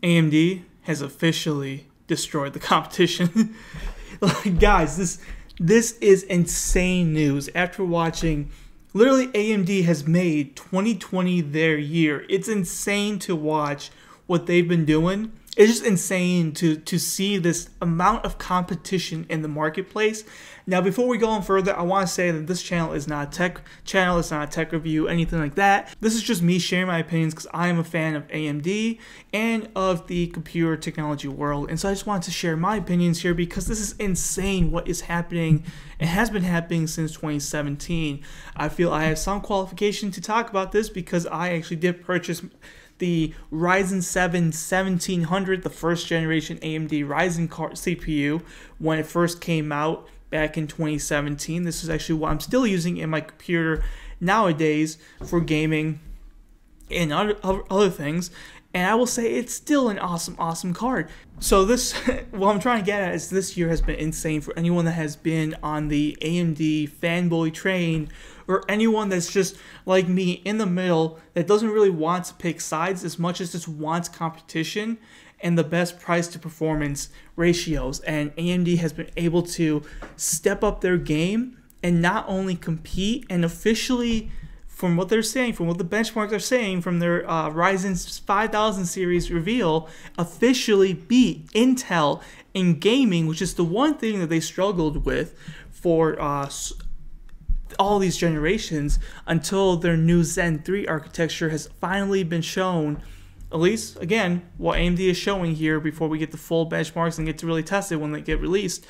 AMD has officially destroyed the competition. Like, guys, this is insane news. After watching, literally AMD has made 2020 their year. It's insane to watch what they've been doing. It's just insane to see this amount of competition in the marketplace. Now, before we go on further, I want to say that this channel is not a tech channel. It's not a tech review, anything like that. This is just me sharing my opinions because I am a fan of AMD and of the computer technology world. And so I just wanted to share my opinions here because this is insane what is happening. It has been happening since 2017. I feel I have some qualification to talk about this because I actually did purchase the Ryzen 7 1700, the first generation AMD Ryzen CPU, when it first came out back in 2017. This is actually what I'm still using in my computer nowadays for gaming and other things. And I will say it's still an awesome card. So this, what I'm trying to get at is this year has been insane for anyone that has been on the AMD fanboy train, or anyone that's just like me in the middle that doesn't really want to pick sides as much as just wants competition and the best price to performance ratios. And AMD has been able to step up their game and not only compete and officially, from what they're saying, from what the benchmarks are saying, from their Ryzen 5000 series reveal, officially beat Intel in gaming, which is the one thing that they struggled with for all these generations until their new Zen 3 architecture has finally been shown. At least, again, what AMD is showing here before we get the full benchmarks and get to really test it when they get released.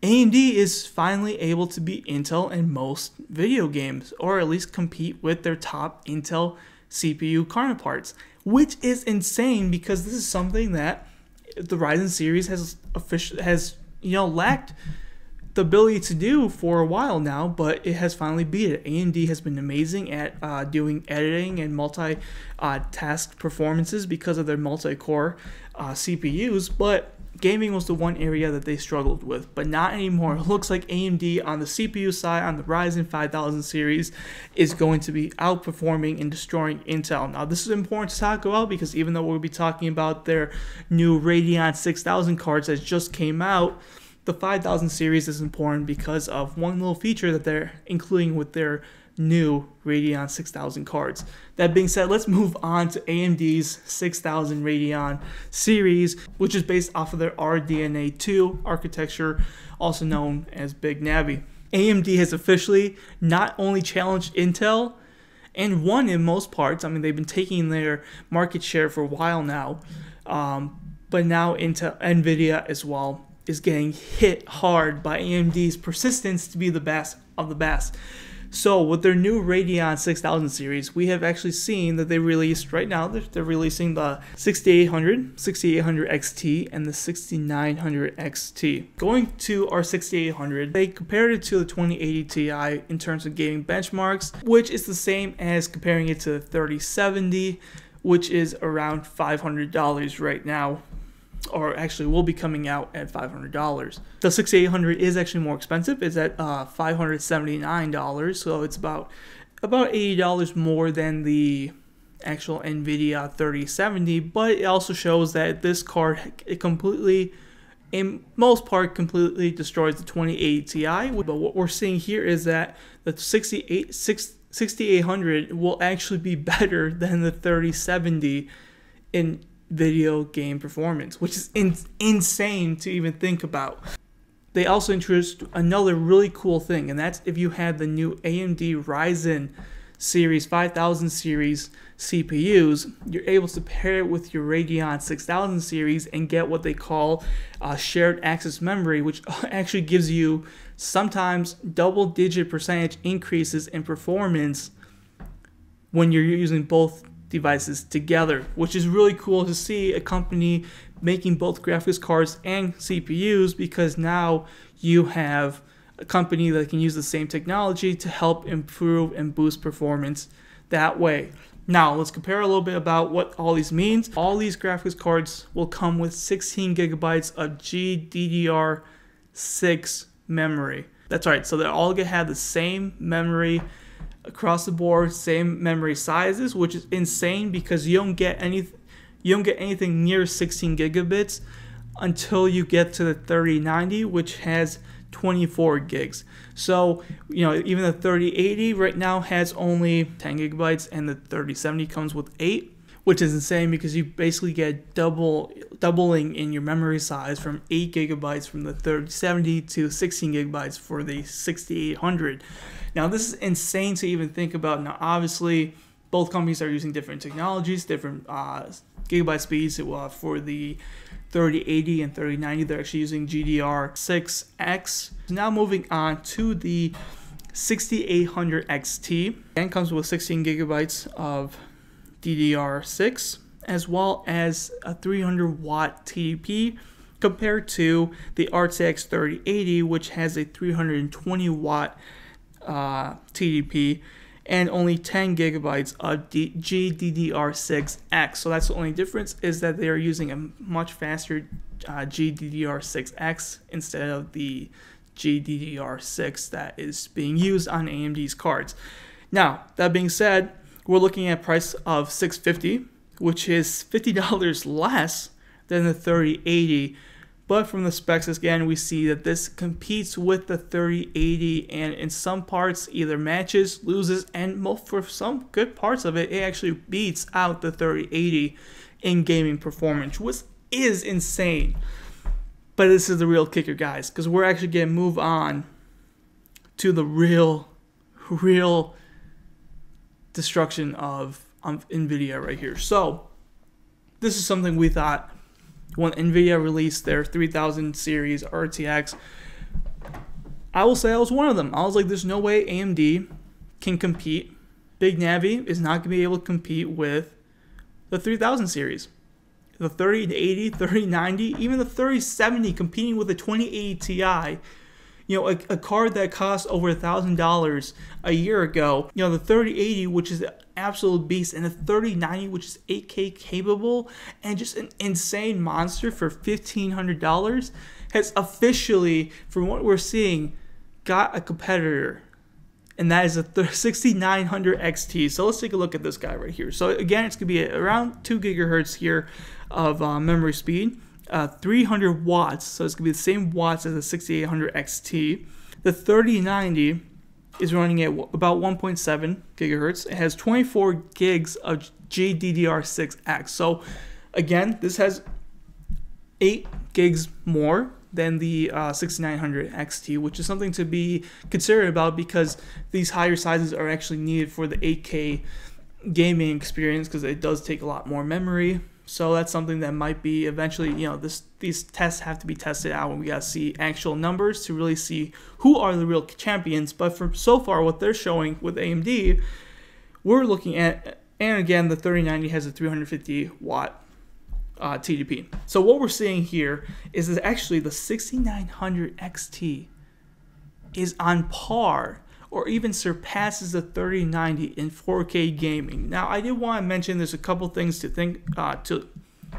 AMD is finally able to beat Intel in most video games, or at least compete with their top Intel CPU counterparts, which is insane because this is something that the Ryzen series has lacked the ability to do for a while now, but it has finally beat it. AMD has been amazing at doing editing and multi-task performances because of their multi-core CPUs, but gaming was the one area that they struggled with, but not anymore. It looks like AMD on the CPU side, on the Ryzen 5000 series, is going to be outperforming and destroying Intel. Now, this is important to talk about because even though we'll be talking about their new Radeon 6000 cards that just came out, the 5000 series is important because of one little feature that they're including with their new Radeon 6000 cards. That being said, let's move on to AMD's 6000 Radeon series, which is based off of their RDNA 2 architecture, also known as Big Navi. AMD has officially not only challenged Intel and won in most parts. I mean, they've been taking their market share for a while now, but now Intel, Nvidia as well, is getting hit hard by AMD's persistence to be the best of the best. So with their new Radeon 6000 series, we have actually seen that they released, right now, they're releasing the 6800, 6800 XT, and the 6900 XT. Going to our 6800, they compared it to the 2080 Ti in terms of gaming benchmarks, which is the same as comparing it to the 3070, which is around $500 right now, or actually will be coming out at $500. The 6800 is actually more expensive. It's at $579, so it's about $80 more than the actual Nvidia 3070, but it also shows that this card, it completely, in most part, completely destroys the 2080 Ti. But what we're seeing here is that the 6800 will actually be better than the 3070 in video game performance, which is insane to even think about. They also introduced another really cool thing, and that's if you had the new AMD Ryzen series 5000 series CPUs, you're able to pair it with your Radeon 6000 series and get what they call shared access memory, which actually gives you sometimes double-digit percentage increases in performance when you're using both devices together, which is really cool to see a company making both graphics cards and CPUs, because now you have a company that can use the same technology to help improve and boost performance that way. Now let's compare a little bit about what all these means. All these graphics cards will come with 16 gigabytes of GDDR6 memory. That's right, so they're all gonna have the same memory across the board, same memory sizes, which is insane because you don't get You don't get anything near 16 gigabits until you get to the 3090, which has 24 gigs. So, even the 3080 right now has only 10 gigabytes, and the 3070 comes with 8, which is insane because you basically get doubling in your memory size from 8 gigabytes from the 3070 to 16 gigabytes for the 6800. Now, this is insane to even think about. Now, obviously, both companies are using different technologies, different gigabyte speeds. For the 3080 and 3090, they're actually using GDDR6X. Now moving on to the 6800 XT. Again, comes with 16 gigabytes of DDR6 as well as a 300 watt TDP compared to the RTX 3080, which has a 320 watt TDP and only 10 gigabytes of GDDR6X. So that's the only difference, is that they are using a much faster GDDR6X instead of the GDDR6 that is being used on AMD's cards. Now, that being said, we're looking at a price of $650, which is $50 less than the 3080. But from the specs, again, we see that this competes with the 3080 and in some parts either matches, loses, and for some good parts of it, it actually beats out the 3080 in gaming performance, which is insane. But this is the real kicker, guys, because we're actually going to move on to the real destruction of Nvidia right here. So this is something we thought when Nvidia released their 3000 series RTX. I will say I was one of them. I was like, there's no way AMD can compete. Big Navi is not going to be able to compete with the 3000 series. The 3080, 3090, even the 3070 competing with the 2080 Ti. A card that cost over $1,000 a year ago. The 3080, which is an absolute beast, and the 3090, which is 8K capable, and just an insane monster for $1,500, has officially, from what we're seeing, got a competitor. And that is a 6900 XT. So let's take a look at this guy right here. So again, it's going to be around 2 gigahertz here of memory speed. 300 watts, so it's going to be the same watts as the 6800 XT. The 3090 is running at about 1.7 gigahertz. It has 24 gigs of GDDR6X. So again, this has 8 gigs more than the 6900 XT, which is something to be considered about because these higher sizes are actually needed for the 8K gaming experience because it does take a lot more memory. So that's something that might be eventually, these tests have to be tested out when we got to see actual numbers to really see who are the real champions. But for so far, what they're showing with AMD, we're looking at, and again, the 3090 has a 350 watt TDP. So what we're seeing here is that actually the 6900 XT is on par or even surpasses the 3090 in 4K gaming. Now, I did want to mention there's a couple things to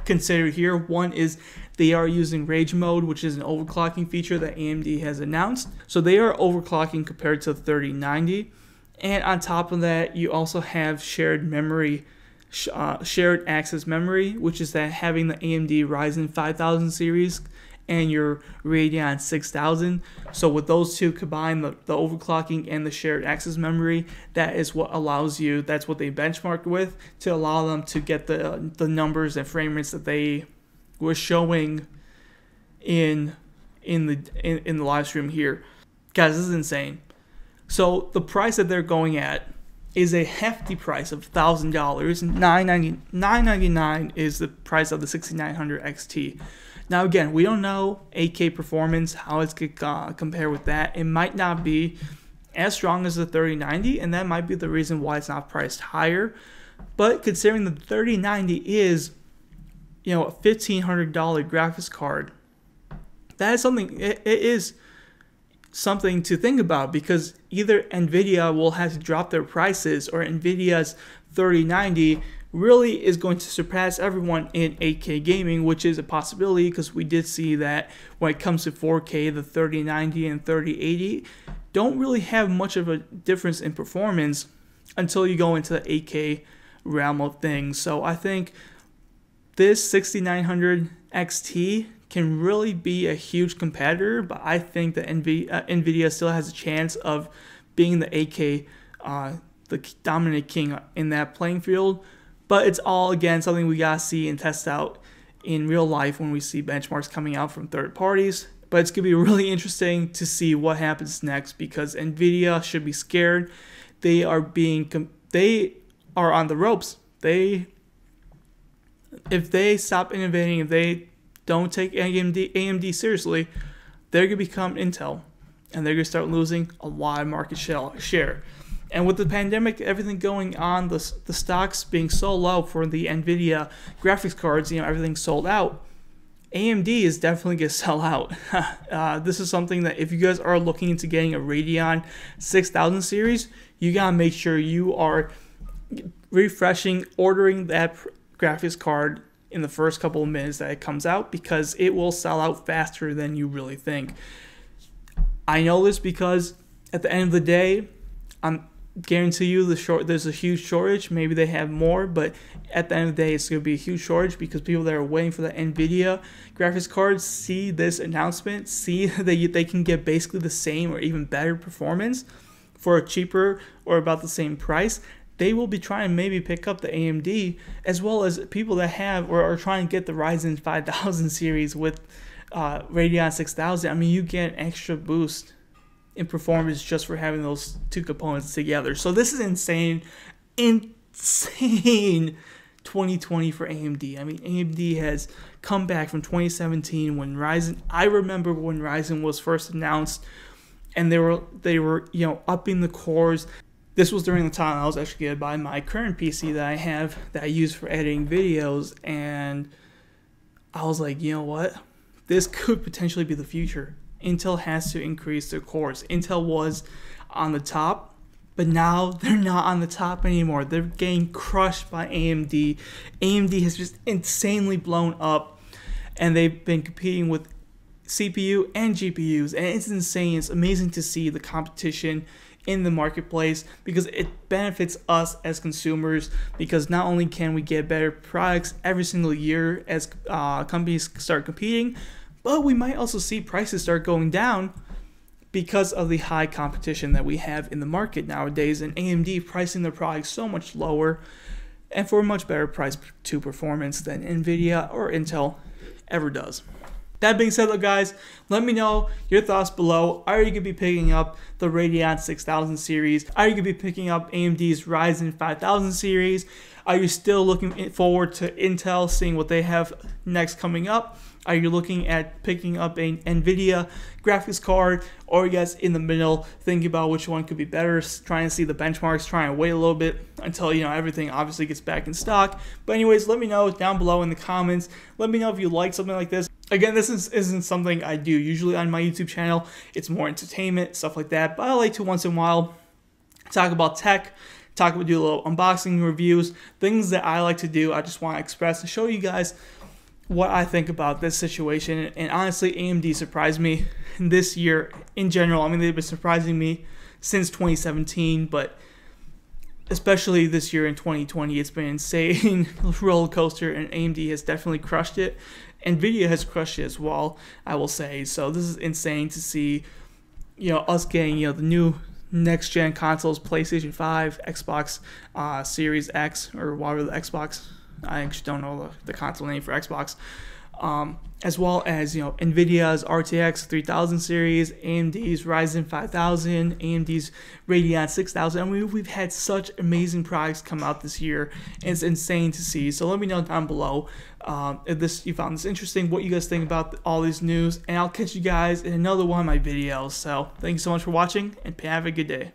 consider here. One is they are using Rage Mode, which is an overclocking feature that AMD has announced. So they are overclocking compared to the 3090. And on top of that, you also have shared memory, shared access memory, which is that having the AMD Ryzen 5000 series and your Radeon 6000. So with those two combined, the overclocking and the shared access memory, that is what allows you, that's what they benchmarked with to allow them to get the numbers and frame rates that they were showing in the live stream here. Guys, this is insane. So the price that they're going at is a hefty price of $1,000. $999 is the price of the 6900 XT. Now again, we don't know 8K performance, how it's going to compare with that. It might not be as strong as the 3090, and that might be the reason why it's not priced higher. But considering the 3090 is, a $1,500 graphics card, that is something. It is something to think about because either Nvidia will have to drop their prices, or Nvidia's 3090 really is going to surpass everyone in 8K gaming, which is a possibility because we did see that when it comes to 4K, the 3090 and 3080 don't really have much of a difference in performance until you go into the 8K realm of things. So I think this 6900 XT can really be a huge competitor, but I think that Nvidia still has a chance of being the AK, the dominant king in that playing field. But it's all, again, something we gotta see and test out in real life when we see benchmarks coming out from third parties. But it's gonna be really interesting to see what happens next, because Nvidia should be scared. They are on the ropes. If they stop innovating, if they don't take AMD seriously, they're gonna become Intel, and they're gonna start losing a lot of market share. And with the pandemic, everything going on, the stocks being so low for the Nvidia graphics cards, everything's sold out. AMD is definitely going to sell out. This is something that if you guys are looking into getting a Radeon 6000 series, you got to make sure you are ordering that graphics card in the first couple of minutes that it comes out, because it will sell out faster than you really think. I know this because at the end of the day, I'm guarantee you there's a huge shortage. Maybe they have more, but at the end of the day, it's going to be a huge shortage, because people that are waiting for the Nvidia graphics cards see this announcement, see that they can get basically the same or even better performance for a cheaper or about the same price. They will be trying to maybe pick up the AMD, as well as people that have or are trying to get the Ryzen 5000 series with Radeon 6000. I mean, you get an extra boost in performance just for having those two components together. So this is insane 2020 for AMD. I mean, AMD has come back from 2017 when I remember when Ryzen was first announced, and they were upping the cores. This was during the time I was actually getting by my current PC that I use for editing videos, and I was like, you know what? This could potentially be the future. Intel has to increase their cores. Intel was on the top, but now they're not on the top anymore. They're getting crushed by AMD. AMD has just insanely blown up, and they've been competing with CPU and GPUs, and it's insane. It's amazing to see the competition in the marketplace, because it benefits us as consumers, because not only can we get better products every single year as companies start competing, but we might also see prices start going down because of the high competition that we have in the market nowadays, and AMD pricing their products so much lower and for a much better price to performance than Nvidia or Intel ever does. That being said, though, guys, let me know your thoughts below. Are you going to be picking up the Radeon 6000 series? Are you going to be picking up AMD's Ryzen 5000 series? Are you still looking forward to Intel, seeing what they have next coming up? Are you looking at picking up an Nvidia graphics card? Or are you guys in the middle, thinking about which one could be better, trying to see the benchmarks, trying to wait a little bit until everything obviously gets back in stock? But anyways, let me know down below in the comments. Let me know if you like something like this. Again, this isn't something I do usually on my YouTube channel. It's more entertainment, stuff like that. But I like to once in a while talk about tech, do a little unboxing reviews, things that I like to do. I just want to express and show you guys what I think about this situation. And honestly, AMD surprised me this year in general. I mean, they've been surprising me since 2017, but especially this year in 2020, it's been an insane roller coaster, and AMD has definitely crushed it. Nvidia has crushed it as well, I will say. So this is insane to see, us getting, the new next-gen consoles, PlayStation 5, Xbox Series X, or whatever the Xbox, I actually don't know the console name for Xbox, as well as Nvidia's RTX 3000 series, AMD's Ryzen 5000, AMD's Radeon 6000. I mean, we've had such amazing products come out this year, and it's insane to see. So let me know down below if you found this interesting, what you guys think about all these news, and I'll catch you guys in another one of my videos. So thank you so much for watching, and have a good day.